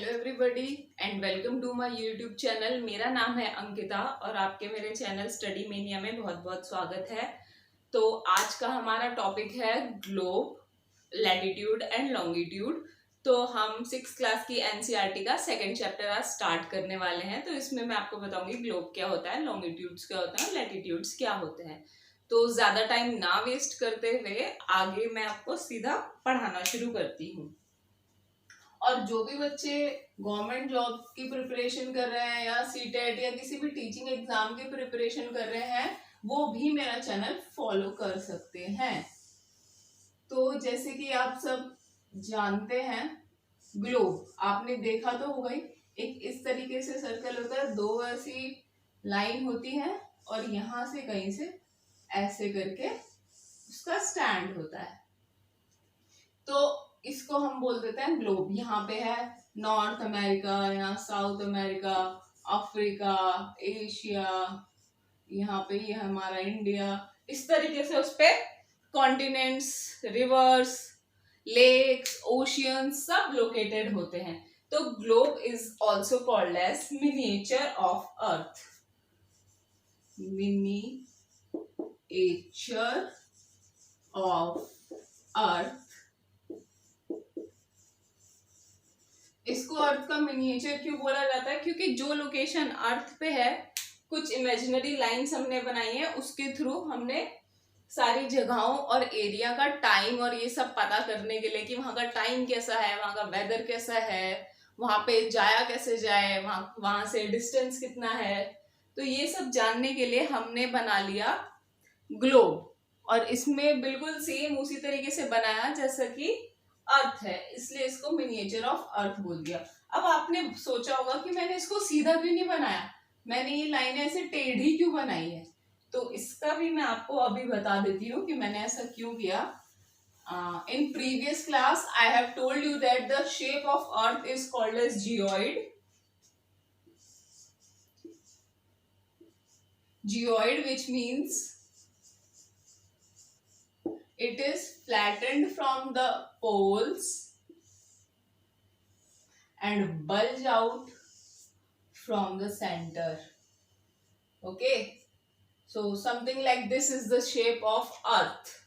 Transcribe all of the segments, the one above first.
Hello everybody and welcome to my YouTube channel. मेरा नाम है अंकिता और आपके मेरे चैनल स्टडी मेनिया में बहुत बहुत स्वागत है। तो आज का हमारा टॉपिक है ग्लोब, लैटिट्यूड एंड लॉन्गिट्यूड। तो हम 6th क्लास की एनसीईआरटी का सेकंड चैप्टर आज स्टार्ट करने वाले हैं। तो इसमें मैं आपको बताऊंगी ग्लोब क्या होता है, लॉन्गिट्यूड्स क्या होते हैं, लैटिट्यूड्स क्या होते हैं। तो ज्यादा टाइम ना वेस्ट करते हुए आगे मैं आपको सीधा पढ़ाना शुरू करती हूँ। और जो भी बच्चे गवर्नमेंट जॉब की प्रिपरेशन कर रहे हैं या सीटेट या किसी भी टीचिंग एग्जाम की प्रिपरेशन कर रहे हैं वो भी मेरा चैनल फॉलो कर सकते हैं। तो जैसे कि आप सब जानते हैं, ग्लोब आपने देखा तो होगा ही, एक इस तरीके से सर्कल होता है, दो ऐसी लाइन होती है और यहां से कहीं से ऐसे करके उसका स्टैंड होता है। तो इसको हम बोल देते हैं ग्लोब। यहाँ पे है नॉर्थ अमेरिका, यहाँ साउथ अमेरिका, अफ्रीका, एशिया, यहाँ पे ये हमारा इंडिया। इस तरीके से उस पे कॉन्टिनेंट्स, रिवर्स, लेक्स, ओशियन सब लोकेटेड होते हैं। तो globe is also called as miniature of earth. Miniature of earth, इसको अर्थ का मिनिएचर क्यों बोला जाता है? क्योंकि जो लोकेशन अर्थ पे है, कुछ इमेजिनरी लाइंस हमने बनाई है, उसके थ्रू हमने सारी जगहों और एरिया का टाइम और ये सब पता करने के लिए कि वहाँ का टाइम कैसा है, वहाँ का वेदर कैसा है, वहाँ पे जाया कैसे जाए, वहाँ से डिस्टेंस कितना है, तो ये सब जानने के लिए हमने बना लिया ग्लोब। और इसमें बिल्कुल सेम उसी तरीके से बनाया जैसा कि अर्थ है, इसलिए इसको मिनिएचर ऑफ अर्थ बोल दिया। अब आपने सोचा होगा कि मैंने इसको सीधा क्यों नहीं बनाया, मैंने ये लाइन ऐसे टेढ़ी क्यों बनाई है। तो इसका भी मैं आपको अभी बता देती हूँ कि मैंने ऐसा क्यों किया। In previous class I have told you that the shape of earth is called as geoid. Geoid which means it is flattened from the poles and bulge out from the center. Okay, so something like this is the shape of earth,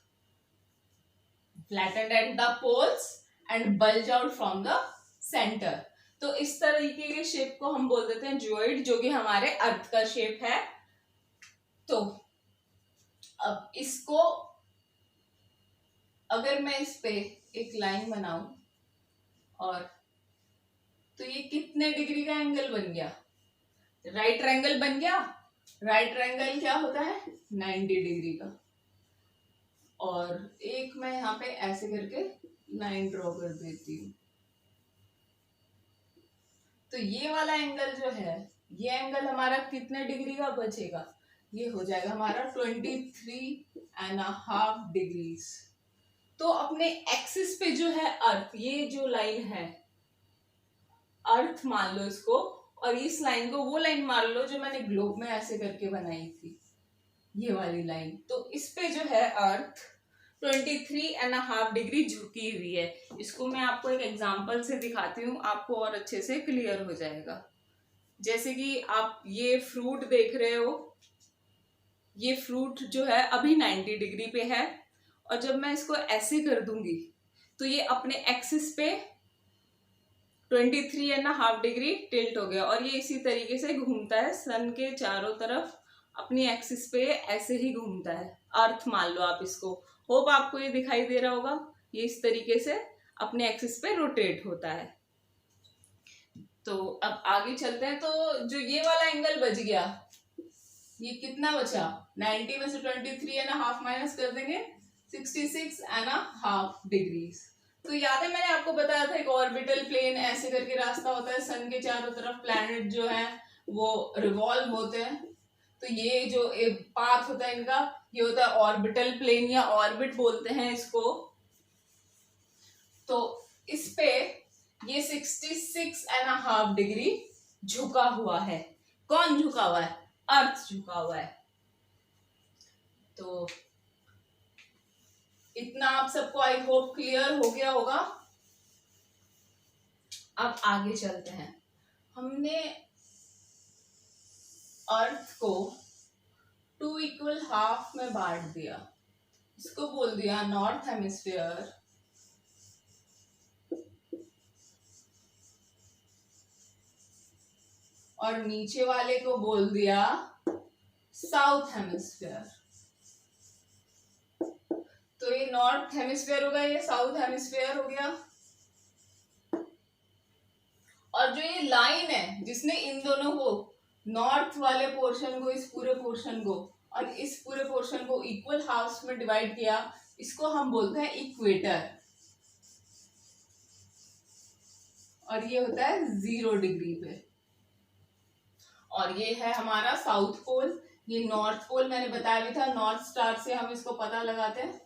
flattened at the poles and bulge out from the center. तो इस तरीके के shape को हम बोल देते हैं geoid, जो कि हमारे अर्थ का शेप है। तो अब इसको अगर मैं इस पे एक लाइन बनाऊं और तो ये कितने डिग्री का एंगल बन गया? राइट ट्रायंगल बन गया। राइट ट्रायंगल क्या होता है? 90 डिग्री का। और एक मैं यहाँ पे ऐसे करके लाइन ड्रॉ कर देती हूँ। तो ये वाला एंगल जो है, ये एंगल हमारा कितने डिग्री का बचेगा? ये हो जाएगा हमारा 23.5 डिग्रीज। तो अपने एक्सिस पे जो है अर्थ, ये जो लाइन है अर्थ मान लो इसको, और इस लाइन को वो लाइन मान लो जो मैंने ग्लोब में ऐसे करके बनाई थी, ये वाली लाइन। तो इस पे जो है अर्थ 23.5 डिग्री झुकी हुई है। इसको मैं आपको एक एग्जांपल से दिखाती हूँ, आपको और अच्छे से क्लियर हो जाएगा। जैसे कि आप ये फ्रूट देख रहे हो, ये फ्रूट जो है अभी 90 डिग्री पे है, और जब मैं इसको ऐसे कर दूंगी तो ये अपने एक्सिस पे 23.5 डिग्री टिल्ट हो गया, और ये इसी तरीके से घूमता है सन के चारों तरफ, अपनी एक्सिस पे ऐसे ही घूमता है। अर्थ मान लो आप इसको। होप आपको ये दिखाई दे रहा होगा, ये इस तरीके से अपने एक्सिस पे रोटेट होता है। तो अब आगे चलते हैं। तो जो ये वाला एंगल बच गया, ये कितना बचा? 90 में से 23.5 माइनस कर देंगे, 66.5 डिग्रीज। तो याद है मैंने आपको बताया था एक ऑर्बिटल प्लेन ऐसे करके रास्ता होता है, सन के चारों तरफ प्लैनेट जो है वो रिवॉल्व होते हैं। तो ये जो एक पाथ होता है इनका, ये होता है ऑर्बिटल प्लेन या ऑर्बिट बोलते हैं इसको। तो इस पे ये 66.5 डिग्री झुका हुआ है। कौन झुका हुआ है? अर्थ झुका हुआ है। तो इतना आप सबको आई होप क्लियर हो गया होगा। अब आगे चलते हैं। हमने अर्थ को 2 इक्वल हाफ में बांट दिया। इसको बोल दिया नॉर्थ हेमिस्फीयर और नीचे वाले को बोल दिया साउथ हेमिस्फीयर। तो ये नॉर्थ हेमिस्फीयर हो गया, ये साउथ हेमिस्फीयर हो गया। और जो ये लाइन है जिसने इन दोनों को, नॉर्थ वाले पोर्शन को, इस पूरे पोर्शन को और इस पूरे पोर्शन को इक्वल हाफ्स में डिवाइड किया, इसको हम बोलते हैं इक्वेटर। और ये होता है 0 डिग्री पे। और ये है हमारा साउथ पोल। ये नॉर्थ पोल मैंने बताया भी था, नॉर्थ स्टार से हम इसको पता लगाते हैं।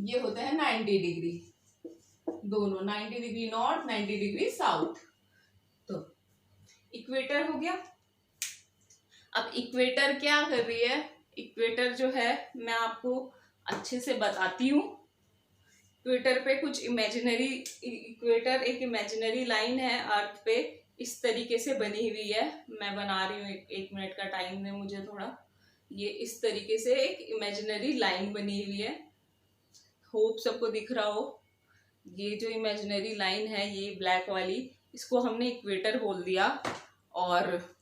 ये होते हैं 90 डिग्री, दोनों 90 डिग्री नॉर्थ, 90 डिग्री साउथ। तो इक्वेटर हो गया। अब इक्वेटर क्या कर रही है? इक्वेटर जो है मैं आपको अच्छे से बताती हूँ। इक्वेटर पे कुछ इमेजिनरी, इक्वेटर एक इमेजिनरी लाइन है अर्थ पे, इस तरीके से बनी हुई है। मैं बना रही हूँ, एक मिनट का टाइम दे मुझे थोड़ा। ये इस तरीके से एक इमेजिनरी लाइन बनी हुई है, होप सबको दिख रहा हो। ये जो इमेजिनरी लाइन है, ये ब्लैक वाली, इसको हमने इक्वेटर बोल दिया। और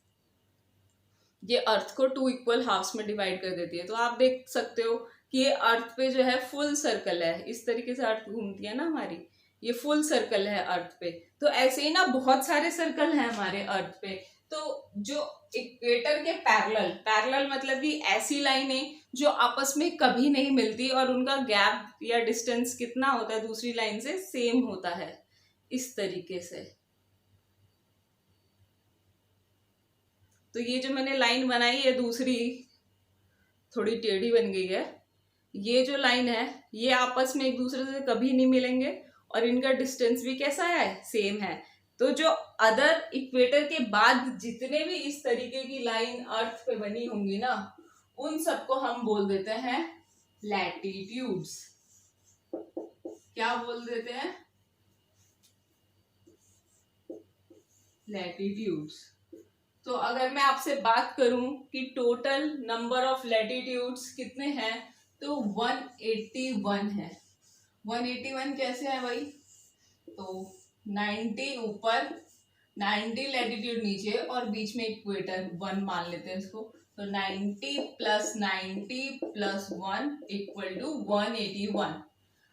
ये अर्थ को 2 इक्वल हाफ्स में डिवाइड कर देती है। तो आप देख सकते हो कि ये अर्थ पे जो है फुल सर्कल है, इस तरीके से अर्थ घूमती है ना हमारी, ये फुल सर्कल है अर्थ पे। तो ऐसे ही ना बहुत सारे सर्कल हैं हमारे अर्थ पे। तो जो इक्वेटर के पैरेलल, पैरेलल मतलब कि ऐसी लाइनें जो आपस में कभी नहीं मिलती और उनका गैप या डिस्टेंस कितना होता है दूसरी लाइन से, सेम होता है, इस तरीके से। तो ये जो मैंने लाइन बनाई है दूसरी, थोड़ी टेढ़ी बन गई है। ये जो लाइन है ये आपस में एक दूसरे से कभी नहीं मिलेंगे और इनका डिस्टेंस भी कैसा है? सेम है। तो जो अदर इक्वेटर के बाद जितने भी इस तरीके की लाइन अर्थ पे बनी होंगी ना, उन सबको हम बोल देते हैं लैटिट्यूड्स। क्या बोल देते हैं? लैटिट्यूड्स। तो अगर मैं आपसे बात करूं कि टोटल नंबर ऑफ लैटिट्यूड्स कितने हैं, तो 181 है। 181 कैसे है भाई? तो 90 ऊपर, 90 लैटिट्यूड नीचे और बीच में इक्वेटर 1 मान लेते हैं इसको। तो 90 plus 90 plus 1 equal to 181।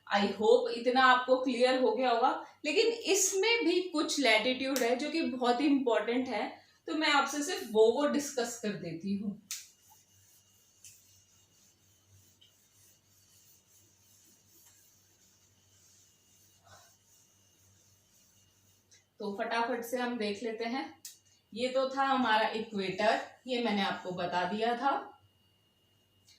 I hope इतना आपको क्लियर हो गया होगा। लेकिन इसमें भी कुछ लैटिट्यूड है जो कि बहुत ही इंपॉर्टेंट है, तो मैं आपसे सिर्फ वो डिस्कस कर देती हूँ। तो फटाफट से हम देख लेते हैं। ये तो था हमारा इक्वेटर, ये मैंने आपको बता दिया था,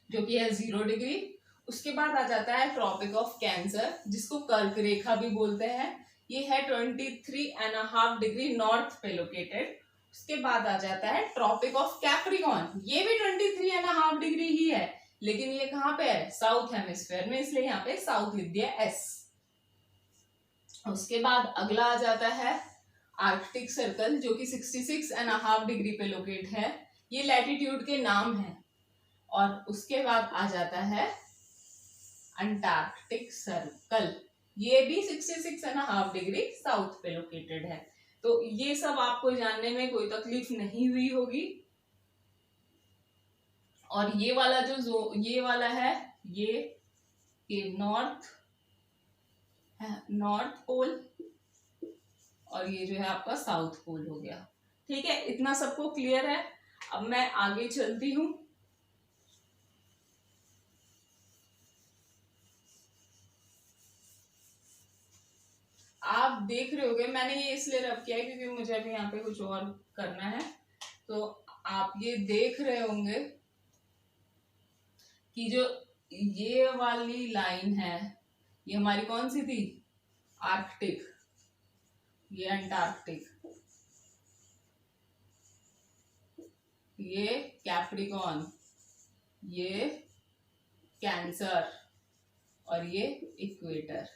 जो कि है 0 डिग्री। उसके बाद आ जाता है ट्रॉपिक ऑफ कैंसर, जिसको कर्क रेखा भी बोलते हैं। ये है 23.5 डिग्री नॉर्थ पे लोकेटेड। उसके बाद आ जाता है ट्रॉपिक ऑफ कैप्रिकॉर्न, ये भी 23.5 डिग्री ही है, लेकिन ये कहाँ पे है? साउथ हेमिस्फीयर में, इसलिए यहाँ पे साउथ लिख दिया S। उसके बाद अगला आ जाता है आर्कटिक सर्कल, जो कि 66.5 डिग्री पे लोकेट है। ये लैटिट्यूड के नाम है। और उसके बाद आ जाता है अंटार्कटिक सर्कल, ये भी 66.5 डिग्री साउथ पे लोकेटेड है। तो ये सब आपको जानने में कोई तकलीफ नहीं हुई होगी। और ये वाला जो ये वाला है, ये नॉर्थ पोल, और ये जो है आपका साउथ पोल हो गया। ठीक है, इतना सबको क्लियर है। अब मैं आगे चलती हूँ। आप देख रहे होगे, मैंने ये इसलिए रब किया है क्योंकि मुझे अभी यहाँ पे कुछ और करना है। तो आप ये देख रहे होंगे कि जो ये वाली लाइन है, ये हमारी कौन सी थी? आर्कटिक। ये अंटार्कटिक, ये कैप्रिकॉर्न, ये कैंसर और ये इक्वेटर।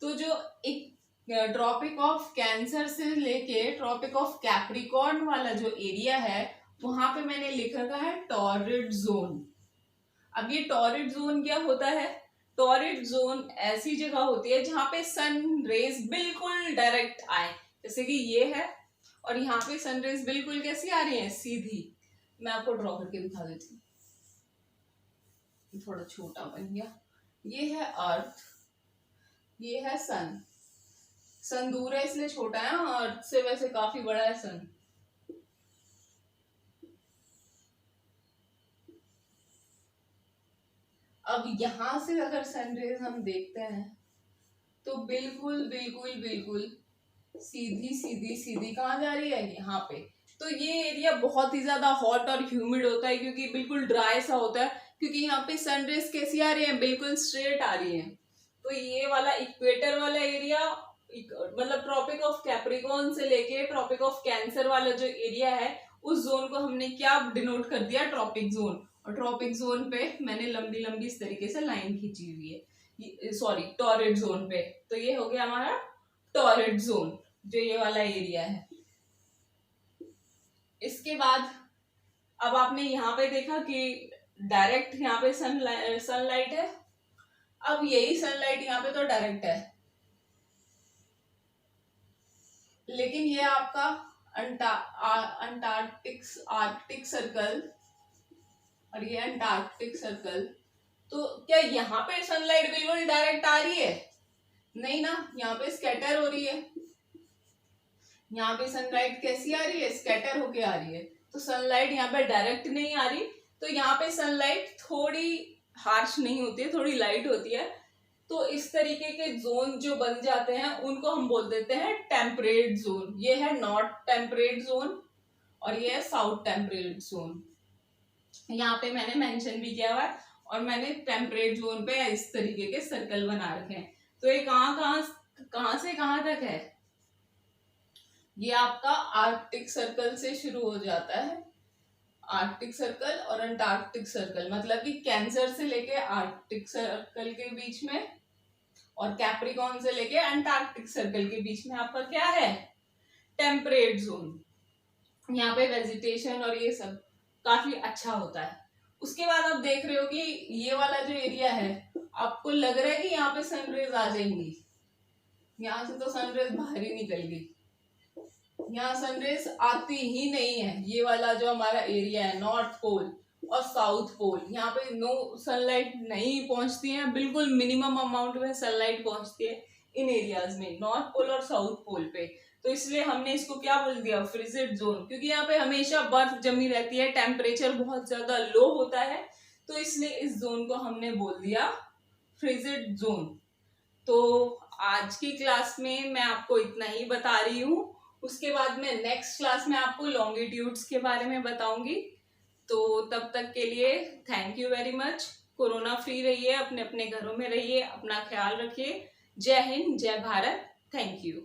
तो जो ट्रॉपिक ऑफ कैंसर से लेके ट्रॉपिक ऑफ कैप्रिकॉर्न वाला जो एरिया है वहां पे मैंने लिख रखा है टॉरिड जोन। अब ये टॉरिड जोन क्या होता है? टॉरिड जोन ऐसी जगह होती है जहां पे सन रेज बिल्कुल डायरेक्ट आए, जैसे कि ये है और यहाँ पे सन रेज बिल्कुल कैसी आ रही है? सीधी। मैं आपको ड्रॉ करके दिखा देती हूँ, थोड़ा छोटा बन गया। ये है अर्थ, ये है सन। सन दूर है इसलिए छोटा है, अर्थ से वैसे काफी बड़ा है सन। अब यहां से अगर सनरेज हम देखते हैं तो बिल्कुल बिल्कुल बिल्कुल सीधी सीधी सीधी कहाँ जा रही है? यहाँ पे। तो ये एरिया बहुत ही ज्यादा हॉट और ह्यूमिड होता है क्योंकि बिल्कुल ड्राई सा होता है, क्योंकि यहाँ पे सनरेज कैसी आ रही है? बिल्कुल स्ट्रेट आ रही है। तो ये वाला इक्वेटर वाला एरिया, मतलब ट्रॉपिक ऑफ कैप्रिकॉर्न से लेके ट्रॉपिक ऑफ कैंसर वाला जो एरिया है उस जोन को हमने क्या डिनोट कर दिया? Tropic zone. और ट्रॉपिक जोन पे मैंने लंबी लंबी इस तरीके से लाइन खींची हुई है, सॉरी टॉरिड जोन पे। तो ये हो गया हमारा टॉरिड जोन, जो ये वाला एरिया है। इसके बाद अब आपने यहाँ पे देखा कि डायरेक्ट यहाँ पे सनलाइट है। अब यही सनलाइट यहाँ पे तो डायरेक्ट है, लेकिन ये आपका आर्कटिक सर्कल और ये अंटार्कटिक सर्कल, तो क्या यहाँ पे सनलाइट बिल्कुल डायरेक्ट आ रही है? नहीं ना, यहाँ पे स्कैटर हो रही है। यहाँ पे सनलाइट कैसी आ रही है? स्कैटर होके आ रही है। तो सनलाइट यहाँ पे डायरेक्ट नहीं आ रही, तो यहाँ पे सनलाइट थोड़ी हार्श नहीं होती है, थोड़ी लाइट होती है। तो इस तरीके के जोन जो बन जाते हैं उनको हम बोल देते हैं टेम्परेट जोन। ये है नॉर्थ टेम्परेट जोन और ये है साउथ टेम्परेट जोन। यहाँ पे मैंने मेंशन भी किया हुआ है और मैंने टेम्परेट जोन पे इस तरीके के सर्कल बना रखे हैं। तो ये कहाँ से कहाँ तक है? ये आपका आर्कटिक सर्कल से शुरू हो जाता है, आर्कटिक सर्कल और अंटार्कटिक सर्कल, मतलब कि कैंसर से लेके आर्कटिक सर्कल के बीच में और कैप्रिकॉर्न से लेके अंटार्कटिक सर्कल के बीच में आपका क्या है? Temperate zone. यहाँ पे वेजिटेशन और ये सब काफी अच्छा होता है। उसके बाद आप देख रहे हो कि ये वाला जो एरिया है, आपको लग रहा है कि यहाँ पे सनरेज आ जाएंगी, यहाँ से तो सनरेज बाहर ही निकल गई, यहाँ सनरेज आती ही नहीं है। ये वाला जो हमारा एरिया है नॉर्थ पोल और साउथ पोल, यहाँ पे नो सनलाइट नहीं पहुंचती है, बिल्कुल मिनिमम अमाउंट में सनलाइट पहुंचती है इन एरियाज में, नॉर्थ पोल और साउथ पोल पे। तो इसलिए हमने इसको क्या बोल दिया? फ्रिजिड जोन, क्योंकि यहाँ पे हमेशा बर्फ जमी रहती है, टेम्परेचर बहुत ज्यादा लो होता है, तो इसलिए इस जोन को हमने बोल दिया फ्रिजिड जोन। तो आज की क्लास में मैं आपको इतना ही बता रही हूँ। उसके बाद मैं नेक्स्ट क्लास में आपको लॉन्गिट्यूड्स के बारे में बताऊंगी। तो तब तक के लिए thank you very much. Corona free रहिए, अपने अपने घरों में रहिए, अपना ख्याल रखिए। जय हिंद, जय भारत, थैंक यू।